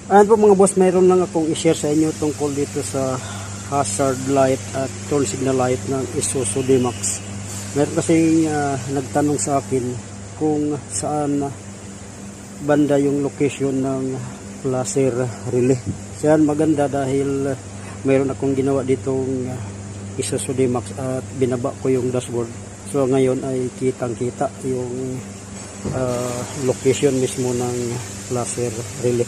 Ayan po mga boss, mayroon lang akong i-share sa inyo tungkol dito sa hazard light at turn signal light ng Isuzu D-Max. Meron kasing nagtanong sa akin kung saan banda yung location ng laser relay. So yan, maganda dahil mayroon akong ginawa ditong Isuzu D-Max at binaba ko yung dashboard. So ngayon ay kitang-kita yung location mismo ng laser relay.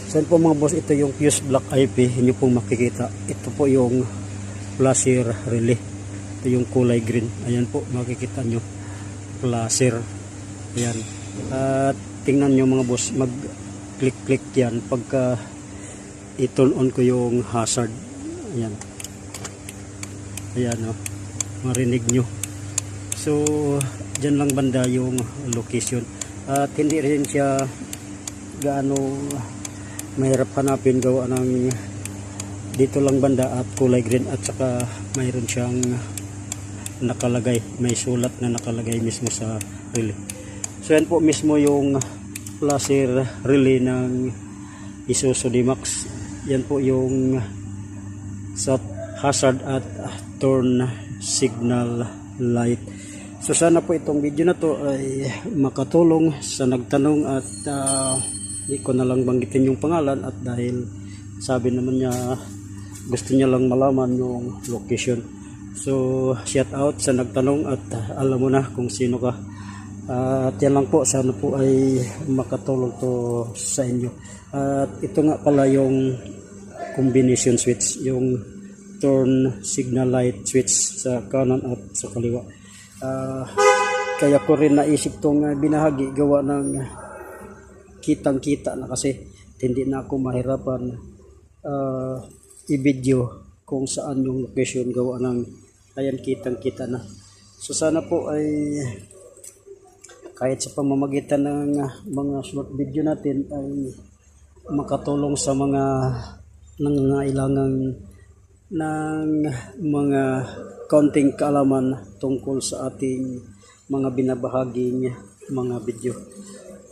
So po mga boss, ito yung fuse block IP, hindi pong makikita. Ito po yung laser relay. Ito yung kulay green. Ayan po, makikita nyo. Laser. Ayan. At tingnan nyo mga boss, mag-click-click yan pagka i-turn on ko yung hazard. Ayan. Ayan o. Marinig nyo. So, dyan lang banda yung location. At hindi rin siya gaano mahirap hanapin, gawa ng dito lang banda at kulay green, at saka mayroon siyang nakalagay, may sulat na nakalagay mismo sa relay. So yan po mismo yung laser relay ng Isuzu D-Max. Yan po yung sa hazard at turn signal light. So sana po itong video na to ay makatulong sa nagtanong, at hindi ko na lang banggitin yung pangalan, at dahil sabi naman niya gusto niya lang malaman yung location. So shout out sa nagtanong, at alam mo na kung sino ka. At yan lang po, sana po ay makatulong to sa inyo. At ito nga pala yung combination switch, yung turn signal light switch sa kanan at sa kaliwa. Kaya ko rin naisip tong binahagi, gawa ng kitang-kita na, kasi hindi na ako mahirapan i-video kung saan yung location, gawa ng ayan, kitang-kita na. So sana po ay kahit sa pamamagitan ng mga short video natin ay makatulong sa mga nangangailangan ng mga kaunting kaalaman tungkol sa ating mga binabahaging mga video.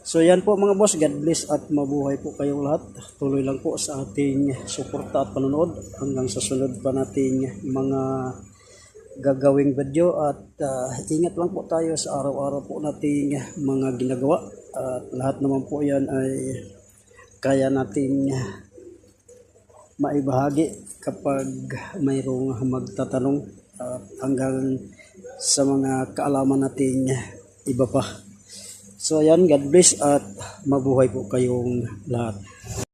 So yan po mga boss, God bless at mabuhay po kayong lahat. Tuloy lang po sa ating suporta at panonood hanggang sa sunod pa nating mga gagawing video, at ingat lang po tayo sa araw-araw po nating mga ginagawa, at lahat naman po yan ay kaya nating maibahagi kapag mayroong magtatanong, at hanggang sa mga kaalaman nating iba pa. So ayan, God bless at mabuhay po kayong lahat.